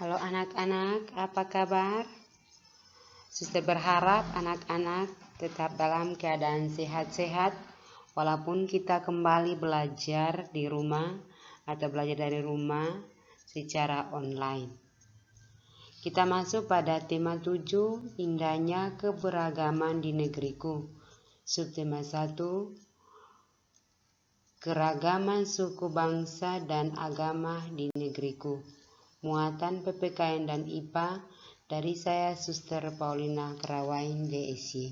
Halo anak-anak, apa kabar? Suster berharap anak-anak tetap dalam keadaan sehat-sehat walaupun kita kembali belajar di rumah atau belajar dari rumah secara online. Kita masuk pada tema 7, indahnya keberagaman di negeriku. Subtema 1, keragaman suku bangsa dan agama di negeriku. Muatan PPKN dan IPA dari saya Suster Paulina Karawain DSY.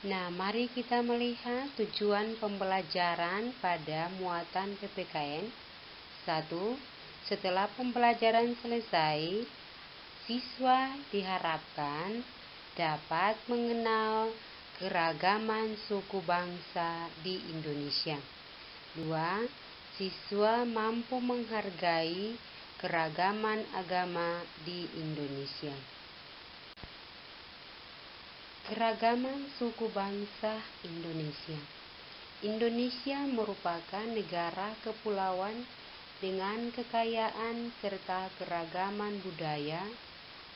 Nah, mari kita melihat tujuan pembelajaran pada muatan PPKN. 1. Setelah pembelajaran selesai, siswa diharapkan dapat mengenal keragaman suku bangsa di Indonesia. 2. Siswa mampu menghargai keragaman agama di Indonesia. Keragaman suku bangsa Indonesia. Indonesia merupakan negara kepulauan dengan kekayaan serta keragaman budaya,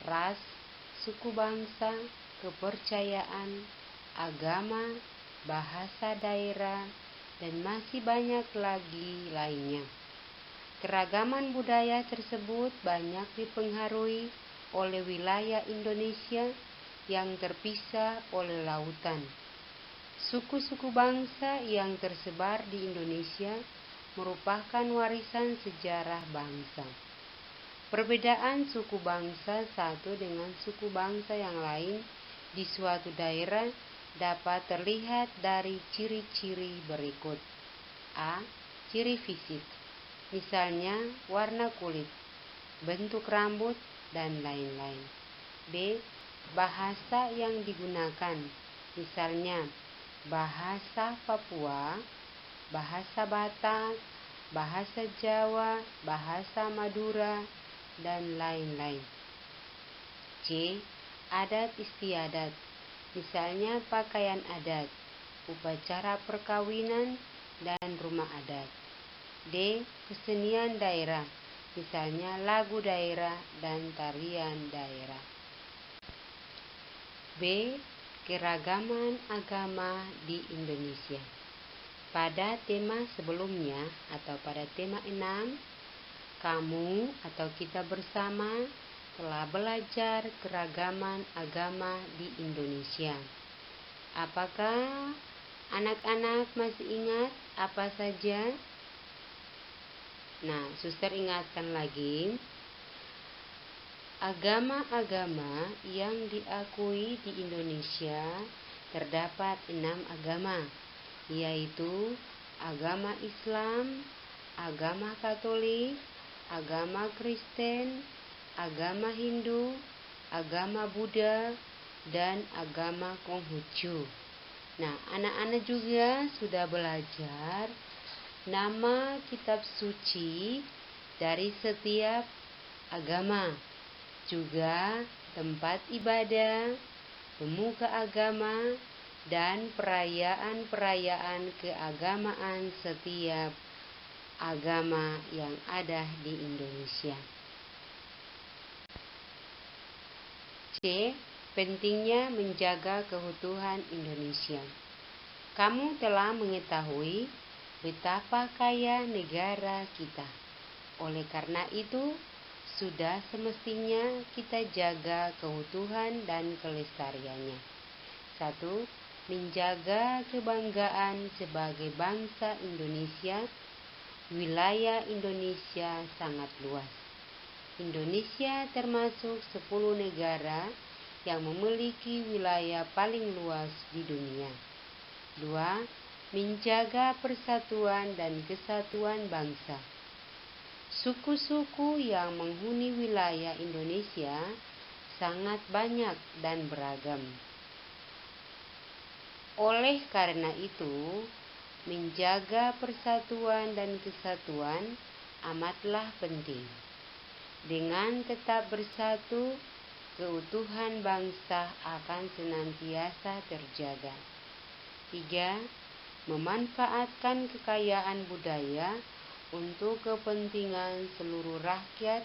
ras, suku bangsa, kepercayaan, agama, bahasa daerah, dan masih banyak lagi lainnya. Keragaman budaya tersebut banyak dipengaruhi oleh wilayah Indonesia yang terpisah oleh lautan. Suku-suku bangsa yang tersebar di Indonesia merupakan warisan sejarah bangsa. Perbedaan suku bangsa satu dengan suku bangsa yang lain di suatu daerah dapat terlihat dari ciri-ciri berikut. A. Ciri fisik, misalnya warna kulit, bentuk rambut, dan lain-lain. B. Bahasa yang digunakan, misalnya bahasa Papua, bahasa Batak, bahasa Jawa, bahasa Madura, dan lain-lain. C. Adat istiadat, misalnya pakaian adat, upacara perkawinan, dan rumah adat. D. Kesenian daerah, misalnya lagu daerah dan tarian daerah. B. Keragaman agama di Indonesia. Pada tema sebelumnya atau pada tema 6, kamu atau kita bersama telah belajar keragaman agama di Indonesia. Apakah anak-anak masih ingat apa saja? Nah, suster ingatkan lagi. Agama-agama yang diakui di Indonesia terdapat 6 agama, yaitu agama Islam, agama Katolik, agama Kristen, agama Hindu, agama Buddha, dan agama Konghucu. Nah, anak-anak juga sudah belajar nama kitab suci dari setiap agama, juga tempat ibadah, pemuka agama, dan perayaan-perayaan keagamaan setiap agama yang ada di Indonesia. C. Pentingnya menjaga keutuhan Indonesia. Kamu telah mengetahui betapa kaya negara kita. Oleh karena itu, sudah semestinya kita jaga keutuhan dan kelestariannya. 1. Menjaga kebanggaan sebagai bangsa Indonesia. Wilayah Indonesia sangat luas. Indonesia termasuk 10 negara yang memiliki wilayah paling luas di dunia. 2. Menjaga persatuan dan kesatuan bangsa. Suku-suku yang menghuni wilayah Indonesia sangat banyak dan beragam. Oleh karena itu, menjaga persatuan dan kesatuan amatlah penting. Dengan tetap bersatu, keutuhan bangsa akan senantiasa terjaga. 3. Memanfaatkan kekayaan budaya untuk kepentingan seluruh rakyat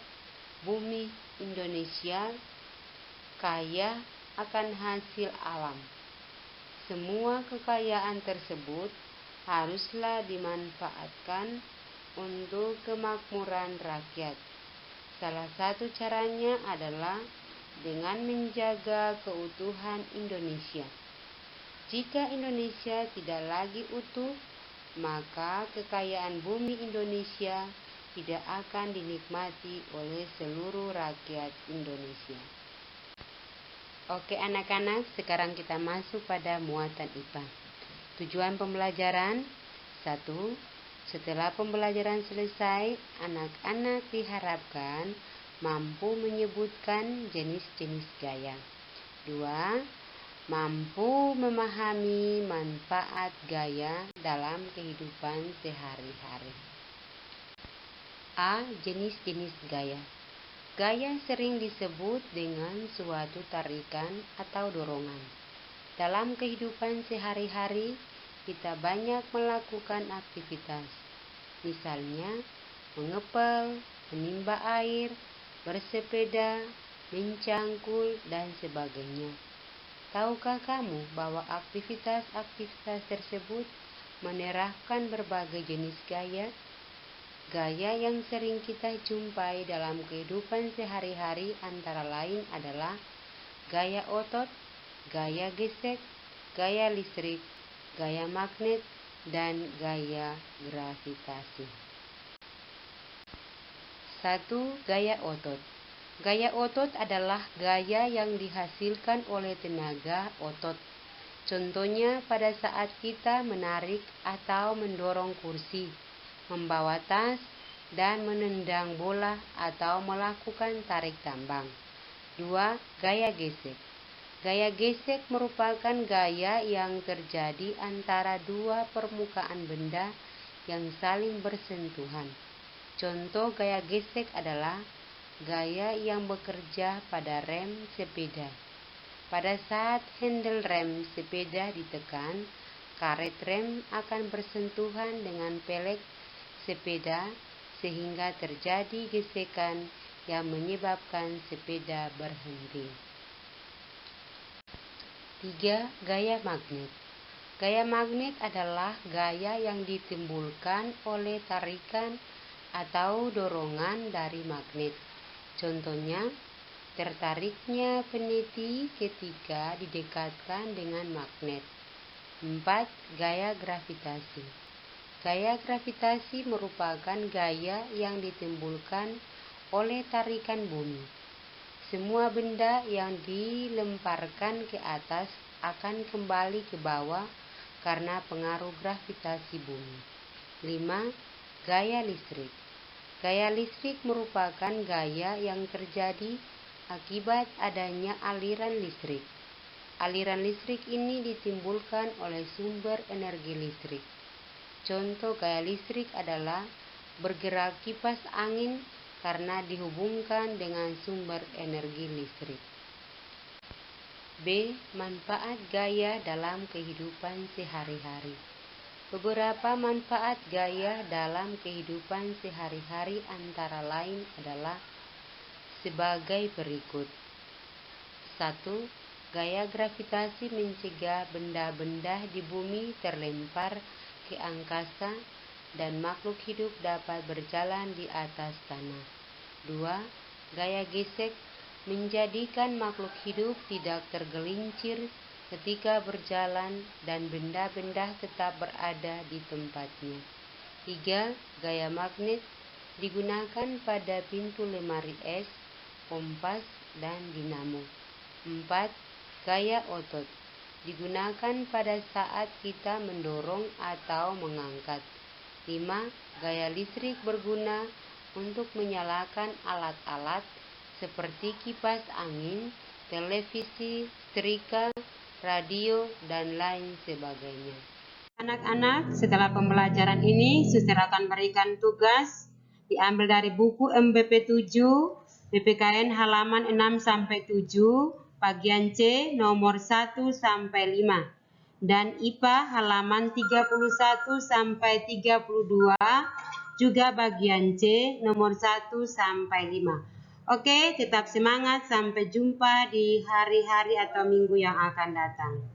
Bumi Indonesia kaya akan hasil alam. Semua kekayaan tersebut haruslah dimanfaatkan untuk kemakmuran rakyat. Salah satu caranya adalah dengan menjaga keutuhan Indonesia. Jika Indonesia tidak lagi utuh, maka kekayaan bumi Indonesia tidak akan dinikmati oleh seluruh rakyat Indonesia. Oke anak-anak, sekarang kita masuk pada muatan IPA. Tujuan pembelajaran 1. Setelah pembelajaran selesai, anak-anak diharapkan mampu menyebutkan jenis-jenis gaya. 2. Mampu memahami manfaat gaya dalam kehidupan sehari-hari. A. Jenis-jenis gaya. Gaya sering disebut dengan suatu tarikan atau dorongan. Dalam kehidupan sehari-hari, kita banyak melakukan aktivitas, misalnya mengepel, menimba air, bersepeda, mencangkul, dan sebagainya. Tahukah kamu bahwa aktivitas-aktivitas tersebut menerapkan berbagai jenis gaya? Gaya yang sering kita jumpai dalam kehidupan sehari-hari antara lain adalah gaya otot, gaya gesek, gaya listrik, gaya magnet, dan gaya gravitasi. 1. Gaya otot. Gaya otot adalah gaya yang dihasilkan oleh tenaga otot. Contohnya pada saat kita menarik atau mendorong kursi, membawa tas, dan menendang bola atau melakukan tarik tambang. 2. Gaya gesek. Gaya gesek merupakan gaya yang terjadi antara dua permukaan benda yang saling bersentuhan. Contoh gaya gesek adalah gaya yang bekerja pada rem sepeda. Pada saat handle rem sepeda ditekan, karet rem akan bersentuhan dengan pelek sepeda sehingga terjadi gesekan yang menyebabkan sepeda berhenti. 3. Gaya magnet. Gaya magnet adalah gaya yang ditimbulkan oleh tarikan atau dorongan dari magnet. Contohnya, tertariknya peniti ketika didekatkan dengan magnet. 4. Gaya gravitasi. Gaya gravitasi merupakan gaya yang ditimbulkan oleh tarikan bumi. Semua benda yang dilemparkan ke atas akan kembali ke bawah karena pengaruh gravitasi bumi. 5. Gaya listrik. Gaya listrik merupakan gaya yang terjadi akibat adanya aliran listrik. Aliran listrik ini ditimbulkan oleh sumber energi listrik. Contoh gaya listrik adalah bergerak kipas angin karena dihubungkan dengan sumber energi listrik. B. Manfaat gaya dalam kehidupan sehari-hari. Beberapa manfaat gaya dalam kehidupan sehari-hari antara lain adalah sebagai berikut. 1. Gaya gravitasi mencegah benda-benda di bumi terlempar ke angkasa dan makhluk hidup dapat berjalan di atas tanah. 2. Gaya gesek menjadikan makhluk hidup tidak tergelincir ketika berjalan dan benda-benda tetap berada di tempatnya. 3. Gaya magnet digunakan pada pintu lemari es, kompas, dan dinamo. 4. Gaya otot digunakan pada saat kita mendorong atau mengangkat. 5. Gaya listrik berguna untuk menyalakan alat-alat seperti kipas angin, televisi, setrika, radio, dan lain sebagainya. Anak-anak, setelah pembelajaran ini, Suster akan berikan tugas diambil dari buku MBP 7, PPKN halaman 6-7, bagian C nomor 1-5 dan IPA halaman 31-32 juga bagian C nomor 1-5. Oke, tetap semangat. Sampai jumpa di hari-hari atau minggu yang akan datang.